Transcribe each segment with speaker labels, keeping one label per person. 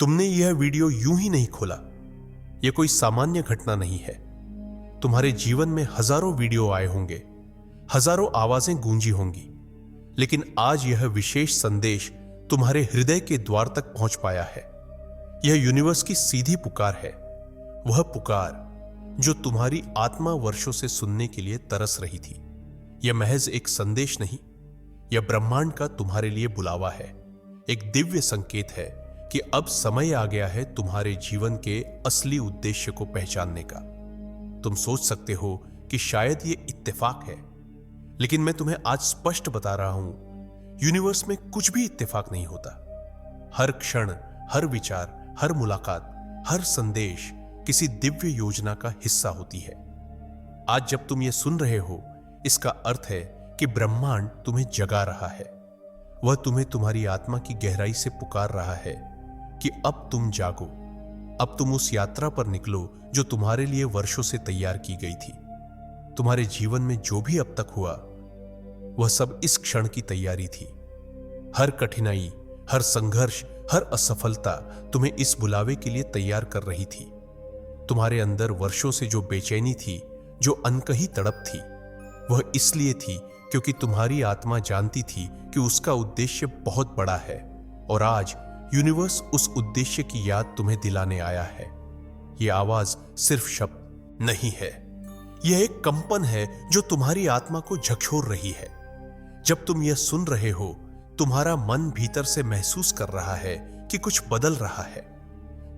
Speaker 1: तुमने यह वीडियो यूं ही नहीं खोला। यह कोई सामान्य घटना नहीं है। तुम्हारे जीवन में हजारों वीडियो आए होंगे, हजारों आवाजें गूंजी होंगी, लेकिन आज यह विशेष संदेश तुम्हारे हृदय के द्वार तक पहुंच पाया है। यह यूनिवर्स की सीधी पुकार है, वह पुकार जो तुम्हारी आत्मा वर्षों से सुनने के लिए तरस रही थी। यह महज एक संदेश नहीं, यह ब्रह्मांड का तुम्हारे लिए बुलावा है, एक दिव्य संकेत है कि अब समय आ गया है तुम्हारे जीवन के असली उद्देश्य को पहचानने का। तुम सोच सकते हो कि शायद ये इत्तेफाक है, लेकिन मैं तुम्हें आज स्पष्ट बता रहा हूं, यूनिवर्स में कुछ भी इत्तेफाक नहीं होता। हर क्षण, हर विचार, हर मुलाकात, हर संदेश किसी दिव्य योजना का हिस्सा होती है। आज जब तुम ये सुन रहे हो, इसका अर्थ है कि ब्रह्मांड तुम्हें जगा रहा है। वह तुम्हें तुम्हारी आत्मा की गहराई से पुकार रहा है कि अब तुम जागो, अब तुम उस यात्रा पर निकलो जो तुम्हारे लिए वर्षों से तैयार की गई थी। तुम्हारे जीवन में जो भी अब तक हुआ, वह सब इस क्षण की तैयारी थी। हर कठिनाई, हर संघर्ष, हर असफलता तुम्हें इस बुलावे के लिए तैयार कर रही थी। तुम्हारे अंदर वर्षों से जो बेचैनी थी, जो अनकही तड़प थी, वह इसलिए थी क्योंकि तुम्हारी आत्मा जानती थी कि उसका उद्देश्य बहुत बड़ा है, और आज यूनिवर्स उस उद्देश्य की याद तुम्हें दिलाने आया है। यह आवाज सिर्फ शब्द नहीं है, यह एक कंपन है जो तुम्हारी आत्मा को झकझोर रही है। जब तुम यह सुन रहे हो, तुम्हारा मन भीतर से महसूस कर रहा है कि कुछ बदल रहा है।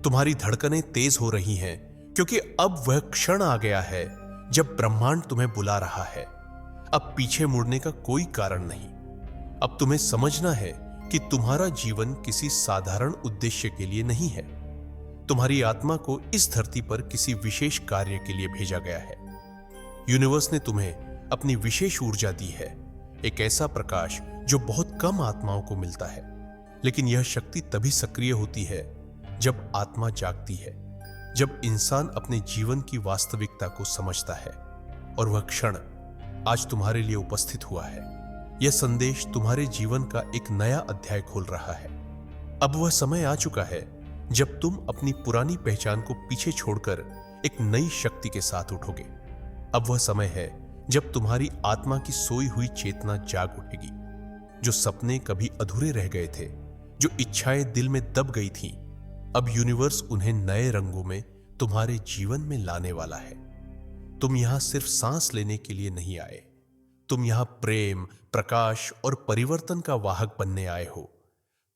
Speaker 1: तुम्हारी धड़कनें तेज हो रही हैं, क्योंकि अब वह क्षण आ गया है जब ब्रह्मांड तुम्हें बुला रहा है। अब पीछे मुड़ने का कोई कारण नहीं। अब तुम्हें समझना है कि तुम्हारा जीवन किसी साधारण उद्देश्य के लिए नहीं है। तुम्हारी आत्मा को इस धरती पर किसी विशेष कार्य के लिए भेजा गया है। यूनिवर्स ने तुम्हें अपनी विशेष ऊर्जा दी है, एक ऐसा प्रकाश जो बहुत कम आत्माओं को मिलता है। लेकिन यह शक्ति तभी सक्रिय होती है जब आत्मा जागती है, जब इंसान अपने जीवन की वास्तविकता को समझता है। और वह क्षण आज तुम्हारे लिए उपस्थित हुआ है। यह संदेश तुम्हारे जीवन का एक नया अध्याय खोल रहा है। अब वह समय आ चुका है जब तुम अपनी पुरानी पहचान को पीछे छोड़कर एक नई शक्ति के साथ उठोगे। अब वह समय है जब तुम्हारी आत्मा की सोई हुई चेतना जाग उठेगी। जो सपने कभी अधूरे रह गए थे, जो इच्छाएं दिल में दब गई थीं, अब यूनिवर्स उन्हें नए रंगों में तुम्हारे जीवन में लाने वाला है। तुम यहां सिर्फ सांस लेने के लिए नहीं आए, तुम यहां प्रेम, प्रकाश और परिवर्तन का वाहक बनने आए हो।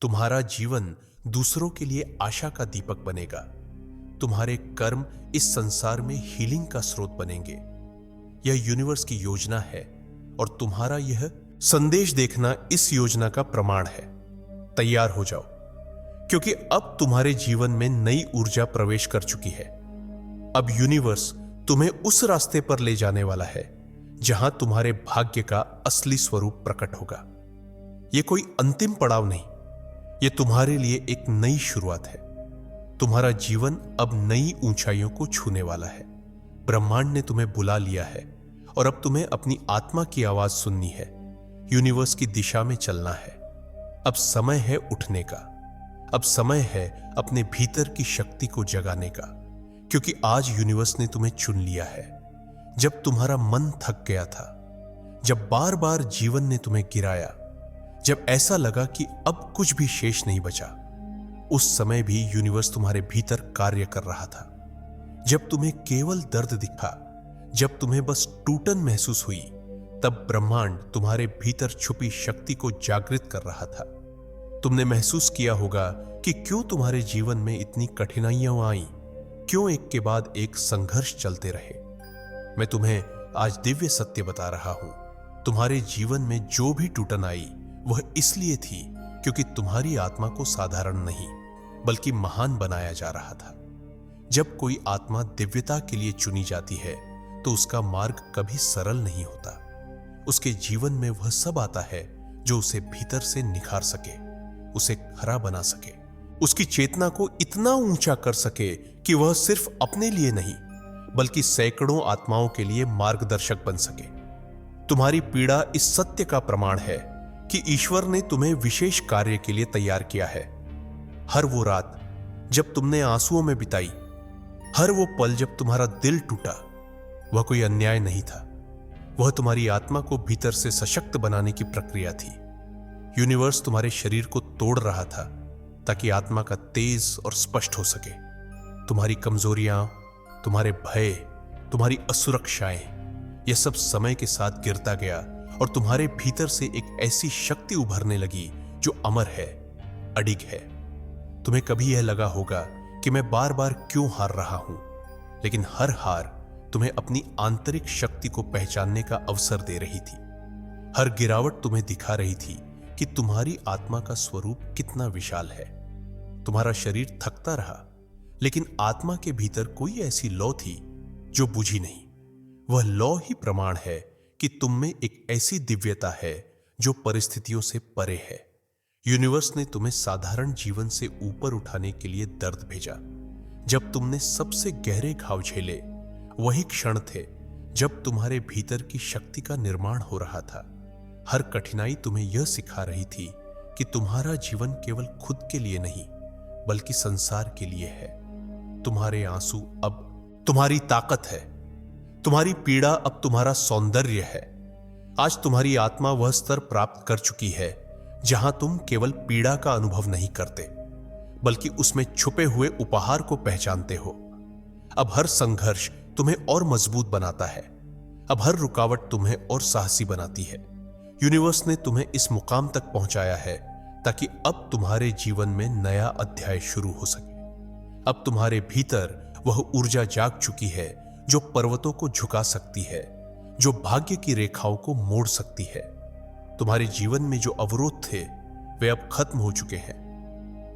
Speaker 1: तुम्हारा जीवन दूसरों के लिए आशा का दीपक बनेगा। तुम्हारे कर्म इस संसार में हीलिंग का स्रोत बनेंगे। यह यूनिवर्स की योजना है, और तुम्हारा यह संदेश देखना इस योजना का प्रमाण है। तैयार हो जाओ, क्योंकि अब तुम्हारे जीवन में नई ऊर्जा प्रवेश कर चुकी है। अब यूनिवर्स तुम्हें उस रास्ते पर ले जाने वाला है जहां तुम्हारे भाग्य का असली स्वरूप प्रकट होगा। यह कोई अंतिम पड़ाव नहीं, यह तुम्हारे लिए एक नई शुरुआत है। तुम्हारा जीवन अब नई ऊंचाइयों को छूने वाला है। ब्रह्मांड ने तुम्हें बुला लिया है, और अब तुम्हें अपनी आत्मा की आवाज सुननी है, यूनिवर्स की दिशा में चलना है। अब समय है उठने का। अब समय है अपने भीतर की शक्ति को जगाने का, क्योंकि आज यूनिवर्स ने तुम्हें चुन लिया है। जब तुम्हारा मन थक गया था, जब बार बार जीवन ने तुम्हें गिराया, जब ऐसा लगा कि अब कुछ भी शेष नहीं बचा, उस समय भी यूनिवर्स तुम्हारे भीतर कार्य कर रहा था। जब तुम्हें केवल दर्द दिखा, जब तुम्हें बस टूटन महसूस हुई, तब ब्रह्मांड तुम्हारे भीतर छुपी शक्ति को जागृत कर रहा था। तुमने महसूस किया होगा कि क्यों तुम्हारे जीवन में इतनी कठिनाइयां आईं, क्यों एक के बाद एक संघर्ष चलते रहे। मैं तुम्हें आज दिव्य सत्य बता रहा हूं। तुम्हारे जीवन में जो भी टूटन आई, वह इसलिए थी क्योंकि तुम्हारी आत्मा को साधारण नहीं, बल्कि महान बनाया जा रहा था। जब कोई आत्मा दिव्यता के लिए चुनी जाती है, तो उसका मार्ग कभी सरल नहीं होता। उसके जीवन में वह सब आता है जो उसे भीतर से निखार सके, उसे खरा बना सके, उसकी चेतना को इतना ऊंचा कर सके कि वह सिर्फ अपने लिए नहीं, बल्कि सैकड़ों आत्माओं के लिए मार्गदर्शक बन सके। तुम्हारी पीड़ा इस सत्य का प्रमाण है कि ईश्वर ने तुम्हें विशेष कार्य के लिए तैयार किया है। हर वो रात, जब तुमने आंसुओं में बिताई, हर वो पल जब तुम्हारा दिल टूटा, वह कोई अन्याय नहीं था। वह तुम्हारी आत्मा को भीतर से सशक्त बनाने की प्रक्रिया थी। यूनिवर्स तुम्हारे शरीर को तोड़ रहा था ताकि आत्मा का तेज और स्पष्ट हो सके। तुम्हारी कमजोरियां, तुम्हारे भय, तुम्हारी असुरक्षाएं, यह सब समय के साथ गिरता गया और तुम्हारे भीतर से एक ऐसी शक्ति उभरने लगी जो अमर है, अडिग है। तुम्हें कभी यह लगा होगा कि मैं बार बार क्यों हार रहा हूं, लेकिन हर हार तुम्हें अपनी आंतरिक शक्ति को पहचानने का अवसर दे रही थी। हर गिरावट तुम्हें दिखा रही थी कि तुम्हारी आत्मा का स्वरूप कितना विशाल है। तुम्हारा शरीर थकता रहा, लेकिन आत्मा के भीतर कोई ऐसी लौ थी जो बुझी नहीं। वह लौ ही प्रमाण है कि तुम में एक ऐसी दिव्यता है जो परिस्थितियों से परे है। यूनिवर्स ने तुम्हें साधारण जीवन से ऊपर उठाने के लिए दर्द भेजा। जब तुमने सबसे गहरे घाव झेले, वही क्षण थे जब तुम्हारे भीतर की शक्ति का निर्माण हो रहा था। हर कठिनाई तुम्हें यह सिखा रही थी कि तुम्हारा जीवन केवल खुद के लिए नहीं, बल्कि संसार के लिए है। तुम्हारे आंसू अब तुम्हारी ताकत है, तुम्हारी पीड़ा अब तुम्हारा सौंदर्य है। आज तुम्हारी आत्मा वह स्तर प्राप्त कर चुकी है जहां तुम केवल पीड़ा का अनुभव नहीं करते, बल्कि उसमें छुपे हुए उपहार को पहचानते हो। अब हर संघर्ष तुम्हें और मजबूत बनाता है। अब हर रुकावट तुम्हें और साहसी बनाती है। यूनिवर्स ने तुम्हें इस मुकाम तक पहुंचाया है ताकि अब तुम्हारे जीवन में नया अध्याय शुरू हो सके। अब तुम्हारे भीतर वह ऊर्जा जाग चुकी है जो पर्वतों को झुका सकती है, जो भाग्य की रेखाओं को मोड़ सकती है। तुम्हारे जीवन में जो अवरोध थे वे अब खत्म हो चुके हैं।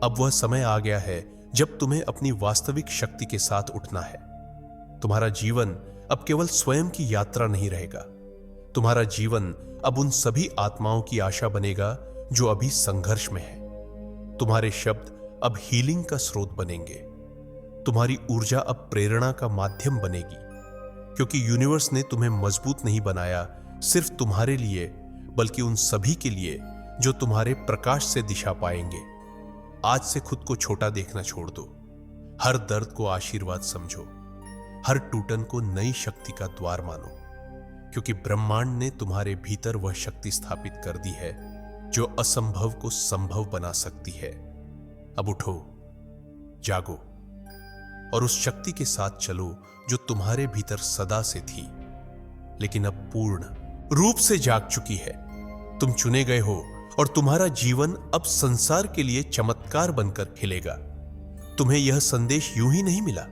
Speaker 1: अब वह समय आ गया है जब तुम्हें अपनी वास्तविक शक्ति के साथ उठना है। तुम्हारा जीवन अब केवल स्वयं की यात्रा नहीं रहेगा। तुम्हारा जीवन अब उन सभी आत्माओं की आशा बनेगा जो अभी संघर्ष में है। तुम्हारे शब्द अब हीलिंग का स्रोत बनेंगे। तुम्हारी ऊर्जा अब प्रेरणा का माध्यम बनेगी, क्योंकि यूनिवर्स ने तुम्हें मजबूत नहीं बनाया सिर्फ तुम्हारे लिए, बल्कि उन सभी के लिए जो तुम्हारे प्रकाश से दिशा पाएंगे। आज से खुद को छोटा देखना छोड़ दो। हर दर्द को आशीर्वाद समझो, हर टूटन को नई शक्ति का द्वार मानो, क्योंकि ब्रह्मांड ने तुम्हारे भीतर वह शक्ति स्थापित कर दी है जो असंभव को संभव बना सकती है। अब उठो, जागो और उस शक्ति के साथ चलो जो तुम्हारे भीतर सदा से थी, लेकिन अब पूर्ण रूप से जाग चुकी है। तुम चुने गए हो और तुम्हारा जीवन अब संसार के लिए चमत्कार बनकर खिलेगा। तुम्हें यह संदेश यूं ही नहीं मिला,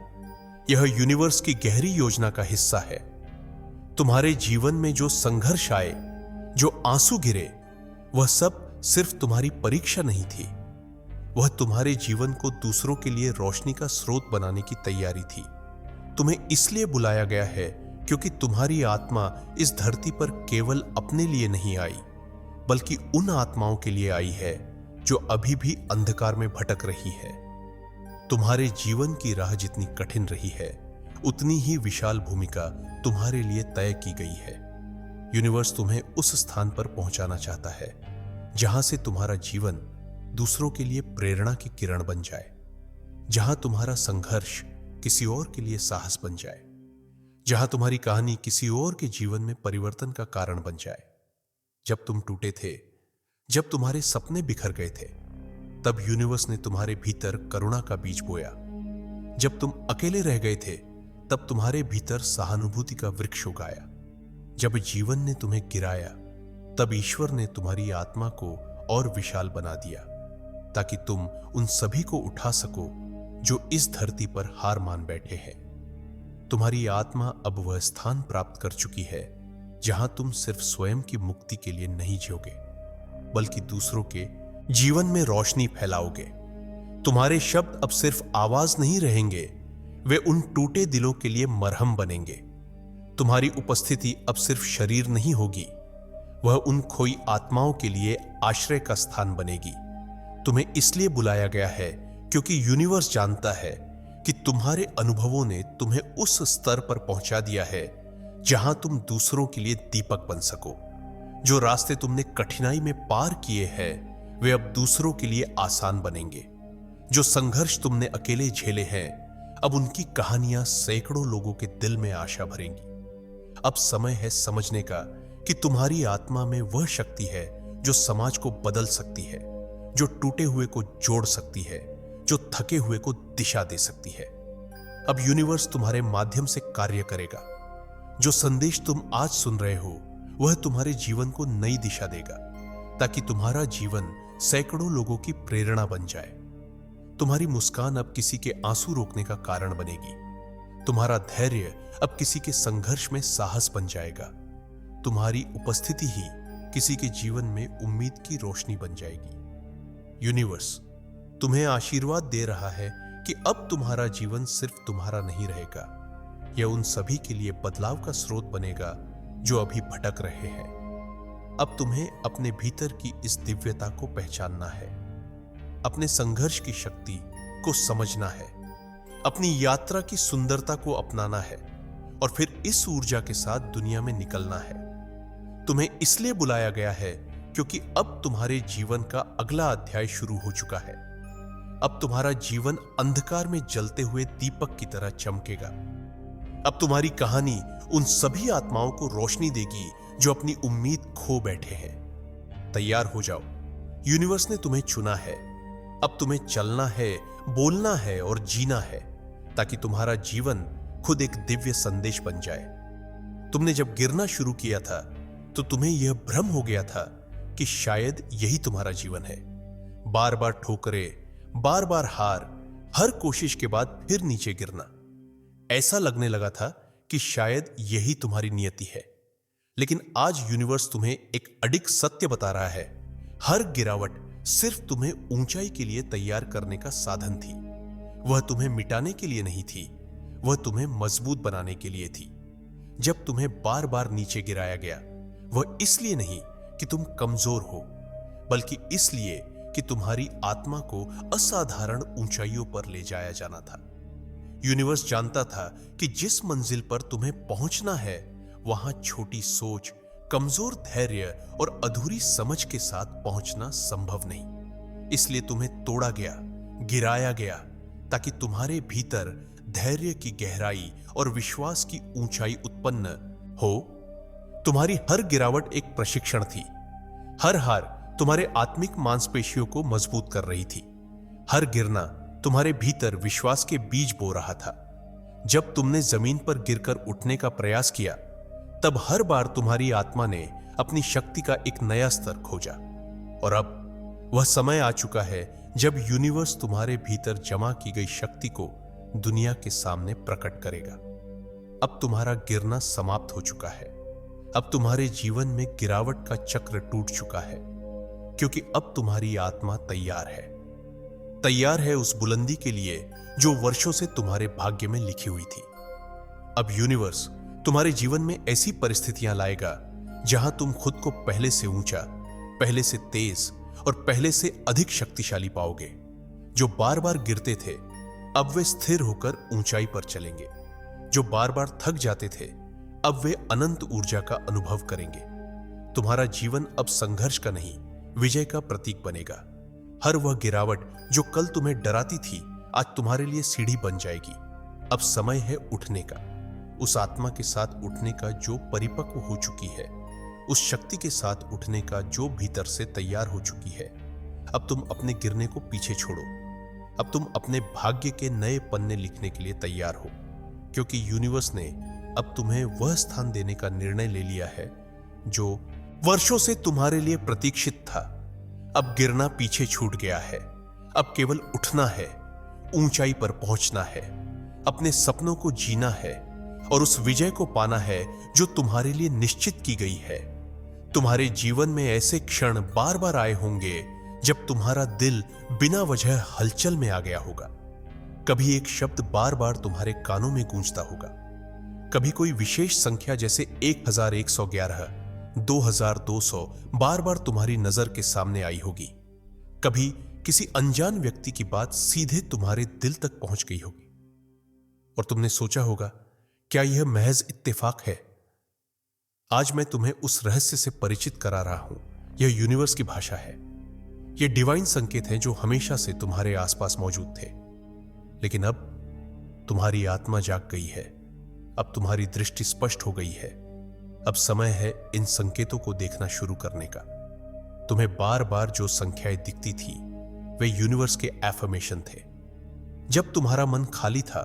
Speaker 1: यह यूनिवर्स की गहरी योजना का हिस्सा है। तुम्हारे जीवन में जो संघर्ष आए, जो आंसू गिरे, वह सब सिर्फ तुम्हारी परीक्षा नहीं थी। वह तुम्हारे जीवन को दूसरों के लिए रोशनी का स्रोत बनाने की तैयारी थी। तुम्हें इसलिए बुलाया गया है क्योंकि तुम्हारी आत्मा इस धरती पर केवल अपने लिए नहीं आई, बल्कि उन आत्माओं के लिए आई है जो अभी भी अंधकार में भटक रही है। तुम्हारे जीवन की राह जितनी कठिन रही है, उतनी ही विशाल भूमिका तुम्हारे लिए तय की गई है। यूनिवर्स तुम्हें उस स्थान पर पहुंचाना चाहता है जहां से तुम्हारा जीवन दूसरों के लिए प्रेरणा की किरण बन जाए, जहां तुम्हारा संघर्ष किसी और के लिए साहस बन जाए, जहां तुम्हारी कहानी किसी और के जीवन में परिवर्तन का कारण बन जाए। जब तुम टूटे थे, जब तुम्हारे सपने बिखर गए थे, तब यूनिवर्स ने तुम्हारे भीतर करुणा का बीज बोया। जब तुम अकेले रह गए थे, तब तुम्हारे भीतर सहानुभूति का वृक्ष उगाया। जब जीवन ने तुम्हें गिराया, तब ईश्वर ने तुम्हारी आत्मा को और विशाल बना दिया, ताकि तुम उन सभी को उठा सको जो इस धरती पर हार मान बैठे हैं। तुम्हारी आत्मा अब वह स्थान प्राप्त कर चुकी है जहां तुम सिर्फ स्वयं की मुक्ति के लिए नहीं जियोगे, बल्कि दूसरों के जीवन में रोशनी फैलाओगे। तुम्हारे शब्द अब सिर्फ आवाज नहीं रहेंगे, वे उन टूटे दिलों के लिए मरहम बनेंगे। तुम्हारी उपस्थिति अब सिर्फ शरीर नहीं होगी, वह उन खोई आत्माओं के लिए आश्रय का स्थान बनेगी। तुम्हें इसलिए बुलाया गया है क्योंकि यूनिवर्स जानता है कि तुम्हारे अनुभवों ने तुम्हें उस स्तर पर पहुंचा दिया है जहां तुम दूसरों के लिए दीपक बन सको। जो रास्ते तुमने कठिनाई में पार किए हैं, वे अब दूसरों के लिए आसान बनेंगे। जो संघर्ष तुमने अकेले झेले हैं, अब उनकी कहानियां सैकड़ों लोगों के दिल में आशा भरेंगी। अब समय है समझने का कि तुम्हारी आत्मा में वह शक्ति है जो समाज को बदल सकती है, जो टूटे हुए को जोड़ सकती है, जो थके हुए को दिशा दे सकती है। अब यूनिवर्स तुम्हारे माध्यम से कार्य करेगा। जो संदेश तुम आज सुन रहे हो वह तुम्हारे जीवन को नई दिशा देगा, ताकि तुम्हारा जीवन सैकड़ों लोगों की प्रेरणा बन जाए। तुम्हारी मुस्कान अब किसी के आंसू रोकने का कारण बनेगी। तुम्हारा धैर्य अब किसी के संघर्ष में साहस बन जाएगा। तुम्हारी उपस्थिति ही किसी के जीवन में उम्मीद की रोशनी बन जाएगी। यूनिवर्स तुम्हें आशीर्वाद दे रहा है कि अब तुम्हारा जीवन सिर्फ तुम्हारा नहीं रहेगा, यह उन सभी के लिए बदलाव का स्रोत बनेगा जो अभी भटक रहे हैं। अब तुम्हें अपने भीतर की इस दिव्यता को पहचानना है, अपने संघर्ष की शक्ति को समझना है, अपनी यात्रा की सुंदरता को अपनाना है और फिर इस ऊर्जा के साथ दुनिया में निकलना है। तुम्हें इसलिए बुलाया गया है क्योंकि अब तुम्हारे जीवन का अगला अध्याय शुरू हो चुका है। अब तुम्हारा जीवन अंधकार में जलते हुए दीपक की तरह चमकेगा। अब तुम्हारी कहानी उन सभी आत्माओं को रोशनी देगी जो अपनी उम्मीद खो बैठे हैं। तैयार हो जाओ, यूनिवर्स ने तुम्हें चुना है। अब तुम्हें चलना है, बोलना है और जीना है, ताकि तुम्हारा जीवन खुद एक दिव्य संदेश बन जाए। तुमने जब गिरना शुरू किया था तो तुम्हें यह भ्रम हो गया था कि शायद यही तुम्हारा जीवन है। बार बार ठोकरें, बार बार हार, हर कोशिश के बाद फिर नीचे गिरना। ऐसा लगने लगा था कि शायद यही तुम्हारी नियति है। लेकिन आज यूनिवर्स तुम्हें एक अडिग सत्य बता रहा है। हर गिरावट सिर्फ तुम्हें ऊंचाई के लिए तैयार करने का साधन थी। वह तुम्हें मिटाने के लिए नहीं थी, वह तुम्हें मजबूत बनाने के लिए थी। जब तुम्हें बार बार नीचे गिराया गया, वह इसलिए नहीं कि तुम कमजोर हो, बल्कि इसलिए कि तुम्हारी आत्मा को असाधारण ऊंचाइयों पर ले जाया जाना था। यूनिवर्स जानता था कि जिस मंजिल पर तुम्हें पहुंचना है, वहां छोटी सोच, कमजोर धैर्य और अधूरी समझ के साथ पहुंचना संभव नहीं। इसलिए तुम्हें तोड़ा गया, गिराया गया, ताकि तुम्हारे भीतर धैर्य की गहराई और विश्वास की ऊंचाई उत्पन्न हो। तुम्हारी हर गिरावट एक प्रशिक्षण थी। हर हार तुम्हारे आत्मिक मांसपेशियों को मजबूत कर रही थी। हर गिरना तुम्हारे भीतर विश्वास के बीज बो रहा था। जब तुमने जमीन पर गिरकर उठने का प्रयास किया, तब हर बार तुम्हारी आत्मा ने अपनी शक्ति का एक नया स्तर खोजा। और अब वह समय आ चुका है जब यूनिवर्स तुम्हारे भीतर जमा की गई शक्ति को दुनिया के सामने प्रकट करेगा। अब तुम्हारा गिरना समाप्त हो चुका है। अब तुम्हारे जीवन में गिरावट का चक्र टूट चुका है, क्योंकि अब तुम्हारी आत्मा तैयार है उस बुलंदी के लिए जो वर्षों से तुम्हारे भाग्य में लिखी हुई थी। अब यूनिवर्स तुम्हारे जीवन में ऐसी परिस्थितियां लाएगा जहां तुम खुद को पहले से ऊंचा, पहले से तेज और पहले से अधिक शक्तिशाली पाओगे। जो बार बार गिरते थे, अब वे स्थिर होकर ऊंचाई पर चलेंगे। जो बार बार थक जाते थे, अब वे अनंत ऊर्जा का अनुभव करेंगे। तुम्हारा जीवन अब संघर्ष का नहीं, विजय का प्रतीक बनेगा। हर वह गिरावट जो कल तुम्हें डराती थी, आज तुम्हारे लिए सीढ़ी बन जाएगी। अब समय है उठने का, उस आत्मा के साथ उठने का जो परिपक्व हो चुकी है, उस शक्ति के साथ उठने का जो भीतर से तैयार हो चुकी है। अब तुम अपने गिरने को पीछे छोड़ो। अब तुम अपने भाग्य के नए पन्ने लिखने के लिए तैयार हो, क्योंकि यूनिवर्स ने अब तुम्हें वह स्थान देने का निर्णय ले लिया है जो वर्षों से तुम्हारे लिए प्रतीक्षित था। अब गिरना पीछे छूट गया है। अब केवल उठना है, ऊंचाई पर पहुंचना है, अपने सपनों को जीना है और उस विजय को पाना है जो तुम्हारे लिए निश्चित की गई है। तुम्हारे जीवन में ऐसे क्षण बार बार आए होंगे जब तुम्हारा दिल बिना वजह हलचल में आ गया होगा। कभी एक शब्द बार बार तुम्हारे कानों में गूंजता होगा। कभी कोई विशेष संख्या जैसे 1111, 2200 बार बार तुम्हारी नजर के सामने आई होगी। कभी किसी अनजान व्यक्ति की बात सीधे तुम्हारे दिल तक पहुंच गई होगी और तुमने सोचा होगा, क्या यह महज इत्तेफाक है? आज मैं तुम्हें उस रहस्य से परिचित करा रहा हूं। यह यूनिवर्स की भाषा है। ये डिवाइन संकेत हैं जो हमेशा से तुम्हारे आसपास मौजूद थे, लेकिन अब तुम्हारी आत्मा जाग गई है। अब तुम्हारी दृष्टि स्पष्ट हो गई है। अब समय है इन संकेतों को देखना शुरू करने का। तुम्हें बार बार जो संख्याएं दिखती थी वे यूनिवर्स के एफर्मेशन थे। जब तुम्हारा मन खाली था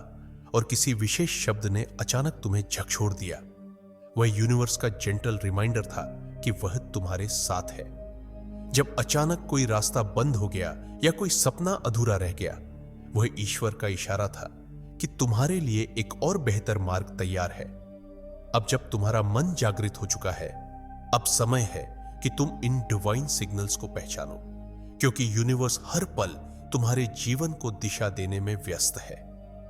Speaker 1: और किसी विशेष शब्द ने अचानक तुम्हें झकझोर दिया, वह यूनिवर्स का जेंटल रिमाइंडर था कि वह तुम्हारे साथ है। जब अचानक कोई रास्ता बंद हो गया या कोई सपना अधूरा रह गया, वह ईश्वर का इशारा था कि तुम्हारे लिए एक और बेहतर मार्ग तैयार है। अब जब तुम्हारा मन जागृत हो चुका है, अब समय है कि तुम इन डिवाइन सिग्नल्स को पहचानो, क्योंकि यूनिवर्स हर पल तुम्हारे जीवन को दिशा देने में व्यस्त है।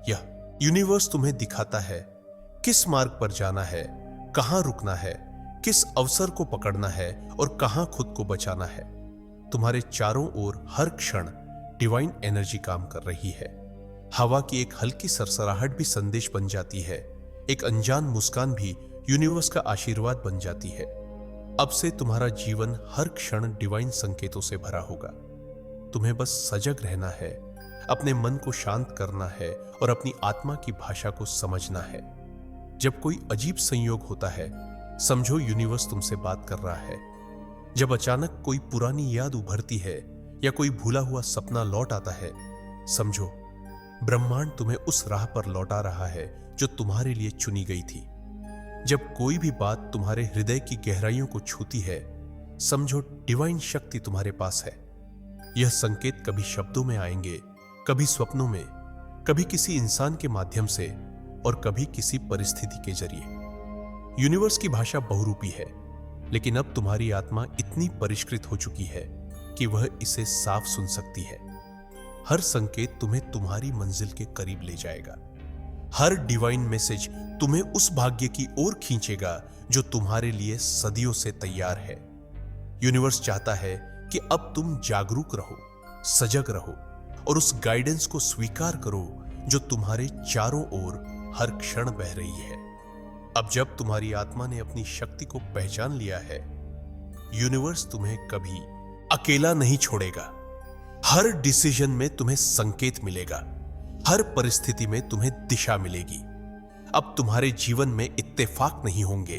Speaker 1: यह यूनिवर्स तुम्हें दिखाता है किस मार्ग पर जाना है, कहां रुकना है, किस अवसर को पकड़ना है और कहां खुद को बचाना है। तुम्हारे चारों ओर हर क्षण डिवाइन एनर्जी काम कर रही है। हवा की एक हल्की सरसराहट भी संदेश बन जाती है। एक अनजान मुस्कान भी यूनिवर्स का आशीर्वाद बन जाती है। अब से तुम्हारा जीवन हर क्षण डिवाइन संकेतों से भरा होगा। तुम्हें बस सजग रहना है, अपने मन को शांत करना है और अपनी आत्मा की भाषा को समझना है। जब कोई अजीब संयोग होता है, समझो यूनिवर्स तुमसे बात कर रहा है। जब अचानक कोई पुरानी याद उभरती है या कोई भूला हुआ सपना लौट आता है, समझो ब्रह्मांड तुम्हें उस राह पर लौटा रहा है जो तुम्हारे लिए चुनी गई थी। जब कोई भी बात तुम्हारे हृदय की गहराइयों को छूती है, समझो डिवाइन शक्ति तुम्हारे पास है। यह संकेत कभी शब्दों में आएंगे, कभी स्वप्नों में, कभी किसी इंसान के माध्यम से और कभी किसी परिस्थिति के जरिए। यूनिवर्स की भाषा बहुरूपी है, लेकिन अब तुम्हारी आत्मा इतनी परिष्कृत हो चुकी है कि वह इसे साफ सुन सकती है। हर संकेत तुम्हें तुम्हारी मंजिल के करीब ले जाएगा। हर डिवाइन मैसेज तुम्हें उस भाग्य की ओर खींचेगा जो तुम्हारे लिए सदियों से तैयार है। यूनिवर्स चाहता है कि अब तुम जागरूक रहो, सजग रहो और उस गाइडेंस को स्वीकार करो जो तुम्हारे चारों ओर हर क्षण बह रही है। अब जब तुम्हारी आत्मा ने अपनी शक्ति को पहचान लिया है, यूनिवर्स तुम्हें कभी अकेला नहीं छोड़ेगा। हर डिसीजन में तुम्हें संकेत मिलेगा, हर परिस्थिति में तुम्हें दिशा मिलेगी। अब तुम्हारे जीवन में इत्तेफाक नहीं होंगे,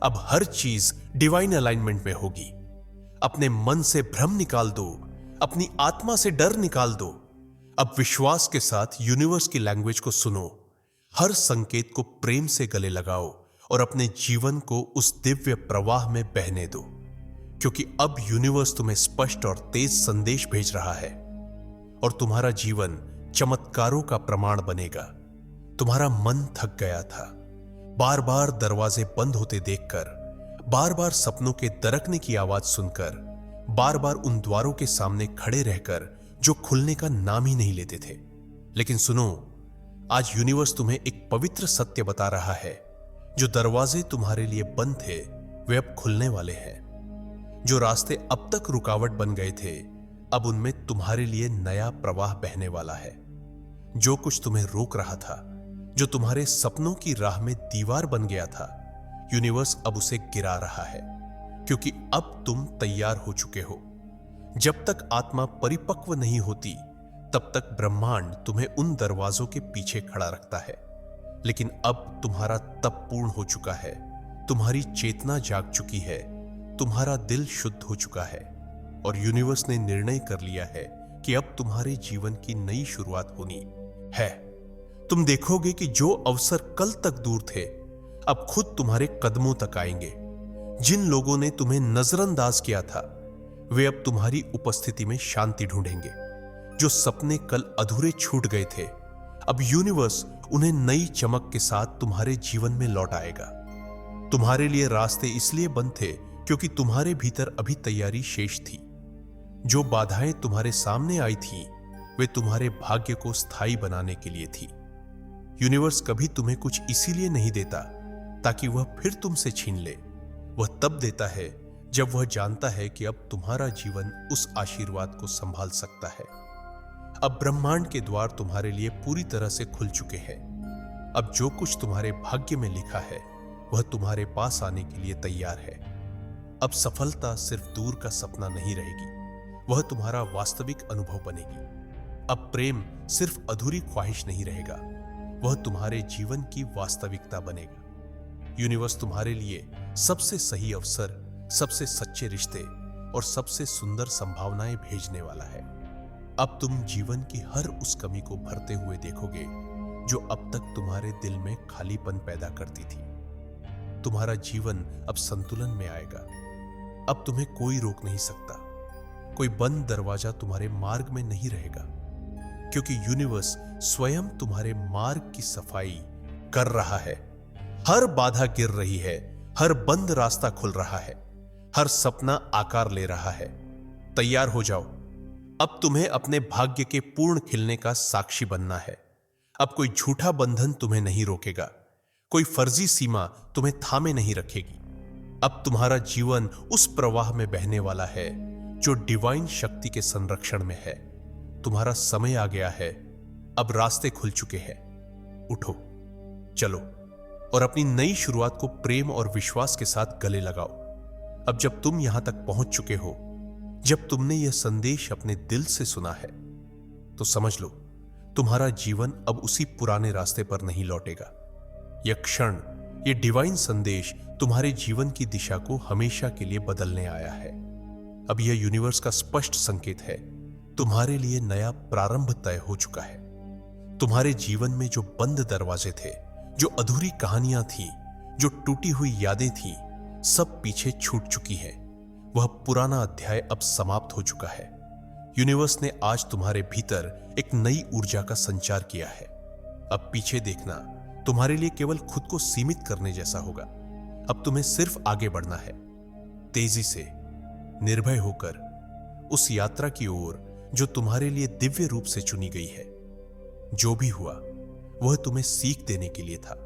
Speaker 1: अब हर चीज डिवाइन अलाइनमेंट में होगी। अपने मन से भ्रम निकाल दो, अपनी आत्मा से डर निकाल दो। अब विश्वास के साथ यूनिवर्स की लैंग्वेज को सुनो, हर संकेत को प्रेम से गले लगाओ और अपने जीवन को उस दिव्य प्रवाह में बहने दो, क्योंकि अब यूनिवर्स तुम्हें स्पष्ट और तेज संदेश भेज रहा है और तुम्हारा जीवन चमत्कारों का प्रमाण बनेगा। तुम्हारा मन थक गया था, बार बार दरवाजे बंद होते देखकर, बार बार सपनों के दरकने की आवाज सुनकर, बार बार उन द्वारों के सामने खड़े रहकर जो खुलने का नाम ही नहीं लेते थे। लेकिन सुनो, आज यूनिवर्स तुम्हें एक पवित्र सत्य बता रहा है। जो दरवाजे तुम्हारे लिए बंद थे वे अब खुलने वाले हैं। जो रास्ते अब तक रुकावट बन गए थे, अब उनमें तुम्हारे लिए नया प्रवाह बहने वाला है। जो कुछ तुम्हें रोक रहा था, जो तुम्हारे सपनों की राह में दीवार बन गया था, यूनिवर्स अब उसे गिरा रहा है, क्योंकि अब तुम तैयार हो चुके हो। जब तक आत्मा परिपक्व नहीं होती, तब तक ब्रह्मांड तुम्हें उन दरवाजों के पीछे खड़ा रखता है। लेकिन अब तुम्हारा तप पूर्ण हो चुका है, तुम्हारी चेतना जाग चुकी है, तुम्हारा दिल शुद्ध हो चुका है और यूनिवर्स ने निर्णय कर लिया है कि अब तुम्हारे जीवन की नई शुरुआत होनी है। तुम देखोगे कि जो अवसर कल तक दूर थे, अब खुद तुम्हारे कदमों तक आएंगे। जिन लोगों ने तुम्हें नजरअंदाज किया था, वे अब तुम्हारी उपस्थिति में शांति ढूंढेंगे। जो सपने कल अधूरे छूट गए थे, अब यूनिवर्स उन्हें नई चमक के साथ तुम्हारे जीवन में लौट आएगा। तुम्हारे लिए रास्ते इसलिए बंद थे क्योंकि तुम्हारे भीतर अभी तैयारी शेष थी। जो बाधाएं तुम्हारे सामने आई थी, वे तुम्हारे भाग्य को स्थायी बनाने के लिए थी। यूनिवर्स कभी तुम्हें कुछ इसीलिए नहीं देता ताकि वह फिर तुमसे छीन ले। वह तब देता है जब वह जानता है कि अब तुम्हारा जीवन उस आशीर्वाद को संभाल सकता है। अब ब्रह्मांड के द्वार तुम्हारे लिए पूरी तरह से खुल चुके हैं। अब जो कुछ तुम्हारे भाग्य में लिखा है, वह तुम्हारे पास आने के लिए तैयार है। अब सफलता सिर्फ दूर का सपना नहीं रहेगी, वह तुम्हारा वास्तविक अनुभव बनेगी। अब प्रेम सिर्फ अधूरी ख्वाहिश नहीं रहेगा, वह तुम्हारे जीवन की वास्तविकता बनेगा। यूनिवर्स तुम्हारे लिए सबसे सही अवसर, सबसे सच्चे रिश्ते और सबसे सुंदर संभावनाएं भेजने वाला है। अब तुम जीवन की हर उस कमी को भरते हुए देखोगे जो अब तक तुम्हारे दिल में खालीपन पैदा करती थी। तुम्हारा जीवन अब संतुलन में आएगा। अब तुम्हें कोई रोक नहीं सकता, कोई बंद दरवाजा तुम्हारे मार्ग में नहीं रहेगा, क्योंकि यूनिवर्स स्वयं तुम्हारे मार्ग की सफाई कर रहा है। हर बाधा गिर रही है, हर बंद रास्ता खुल रहा है, हर सपना आकार ले रहा है। तैयार हो जाओ, अब तुम्हें अपने भाग्य के पूर्ण खिलने का साक्षी बनना है। अब कोई झूठा बंधन तुम्हें नहीं रोकेगा, कोई फर्जी सीमा तुम्हें थामे नहीं रखेगी। अब तुम्हारा जीवन उस प्रवाह में बहने वाला है जो डिवाइन शक्ति के संरक्षण में है। तुम्हारा समय आ गया है, अब रास्ते खुल चुके हैं। उठो, चलो और अपनी नई शुरुआत को प्रेम और विश्वास के साथ गले लगाओ। अब जब तुम यहां तक पहुंच चुके हो, जब तुमने यह संदेश अपने दिल से सुना है, तो समझ लो तुम्हारा जीवन अब उसी पुराने रास्ते पर नहीं लौटेगा। यह क्षण, यह डिवाइन संदेश तुम्हारे जीवन की दिशा को हमेशा के लिए बदलने आया है। अब यह यूनिवर्स का स्पष्ट संकेत है, तुम्हारे लिए नया प्रारंभ तय हो चुका है। तुम्हारे जीवन में जो बंद दरवाजे थे, जो अधूरी कहानियां थी, जो टूटी हुई यादें थी, सब पीछे छूट चुकी है। वह पुराना अध्याय अब समाप्त हो चुका है। यूनिवर्स ने आज तुम्हारे भीतर एक नई ऊर्जा का संचार किया है। अब पीछे देखना तुम्हारे लिए केवल खुद को सीमित करने जैसा होगा। अब तुम्हें सिर्फ आगे बढ़ना है, तेजी से, निर्भय होकर, उस यात्रा की ओर जो तुम्हारे लिए दिव्य रूप से चुनी गई है। जो भी हुआ वह तुम्हें सीख देने के लिए था।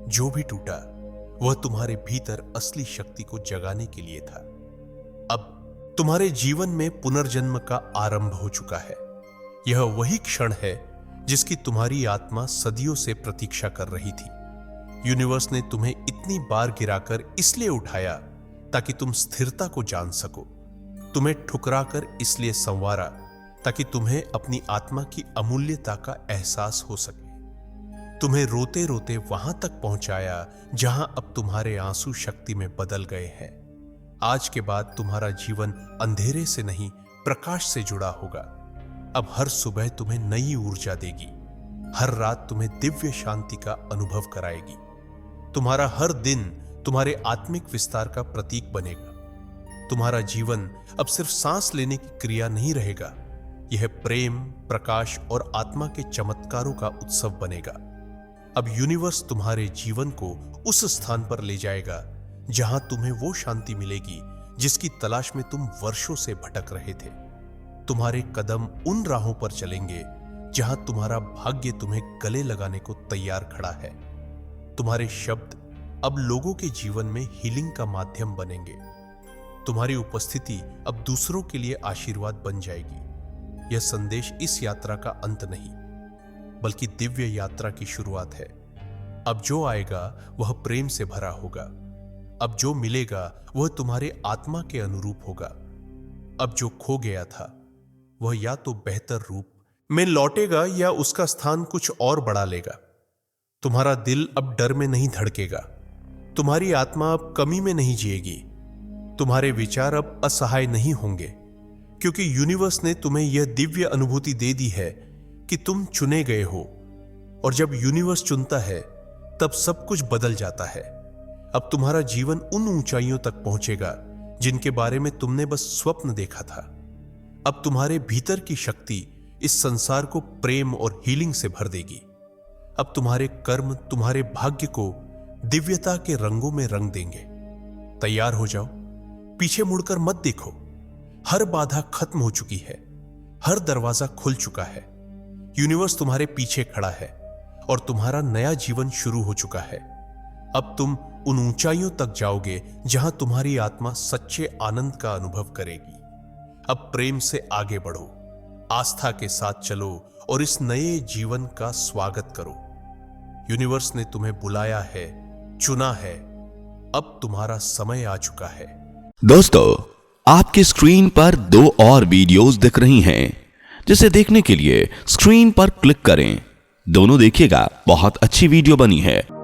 Speaker 1: जो भी टूटा वह तुम्हारे भीतर असली शक्ति को जगाने के लिए था। अब तुम्हारे जीवन में पुनर्जन्म का आरंभ हो चुका है। यह वही क्षण है जिसकी तुम्हारी आत्मा सदियों से प्रतीक्षा कर रही थी। यूनिवर्स ने तुम्हें इतनी बार गिराकर इसलिए उठाया ताकि तुम स्थिरता को जान सको, तुम्हें ठुकराकर इसलिए संवारा ताकि तुम्हें अपनी आत्मा की अमूल्यता का एहसास हो सके, तुम्हें रोते रोते वहां तक पहुंचाया जहां अब तुम्हारे आंसू शक्ति में बदल गए हैं। आज के बाद तुम्हारा जीवन अंधेरे से नहीं, प्रकाश से जुड़ा होगा। अब हर सुबह तुम्हें नई ऊर्जा देगी, हर रात तुम्हें दिव्य शांति का अनुभव कराएगी। तुम्हारा हर दिन तुम्हारे आत्मिक विस्तार का प्रतीक बनेगा। तुम्हारा जीवन अब सिर्फ सांस लेने की क्रिया नहीं रहेगा, यह प्रेम, प्रकाश और आत्मा के चमत्कारों का उत्सव बनेगा। अब यूनिवर्स तुम्हारे जीवन को उस स्थान पर ले जाएगा जहां तुम्हें वो शांति मिलेगी जिसकी तलाश में तुम वर्षों से भटक रहे थे। तुम्हारे कदम उन राहों पर चलेंगे जहां तुम्हारा भाग्य तुम्हें गले लगाने को तैयार खड़ा है। तुम्हारे शब्द अब लोगों के जीवन में हीलिंग का माध्यम बनेंगे। तुम्हारी उपस्थिति अब दूसरों के लिए आशीर्वाद बन जाएगी। यह संदेश इस यात्रा का अंत नहीं, बल्कि दिव्य यात्रा की शुरुआत है। अब जो आएगा वह प्रेम से भरा होगा। अब जो मिलेगा वह तुम्हारे आत्मा के अनुरूप होगा। अब जो खो गया था वह या तो बेहतर रूप में लौटेगा या उसका स्थान कुछ और बड़ा लेगा। तुम्हारा दिल अब डर में नहीं धड़केगा, तुम्हारी आत्मा अब कमी में नहीं जिएगी, तुम्हारे विचार अब असहाय नहीं होंगे, क्योंकि यूनिवर्स ने तुम्हें यह दिव्य अनुभूति दे दी है कि तुम चुने गए हो। और जब यूनिवर्स चुनता है तब सब कुछ बदल जाता है। अब तुम्हारा जीवन उन ऊंचाइयों तक पहुंचेगा जिनके बारे में तुमने बस स्वप्न देखा था। अब तुम्हारे भीतर की शक्ति इस संसार को प्रेम और हीलिंग से भर देगी। अब तुम्हारे कर्म तुम्हारे भाग्य को दिव्यता के रंगों में रंग देंगे। तैयार हो जाओ, पीछे मुड़कर मत देखो। हर बाधा खत्म हो चुकी है, हर दरवाजा खुल चुका है। यूनिवर्स तुम्हारे पीछे खड़ा है और तुम्हारा नया जीवन शुरू हो चुका है। अब तुम उन ऊंचाइयों तक जाओगे जहां तुम्हारी आत्मा सच्चे आनंद का अनुभव करेगी। अब प्रेम से आगे बढ़ो, आस्था के साथ चलो और इस नए जीवन का स्वागत करो। यूनिवर्स ने तुम्हें बुलाया है, चुना है। अब तुम्हारा समय आ चुका है।
Speaker 2: दोस्तों, आपकी स्क्रीन पर 2 और वीडियोस दिख रही हैं, जिसे देखने के लिए स्क्रीन पर क्लिक करें। दोनों देखिएगा, बहुत अच्छी वीडियो बनी है।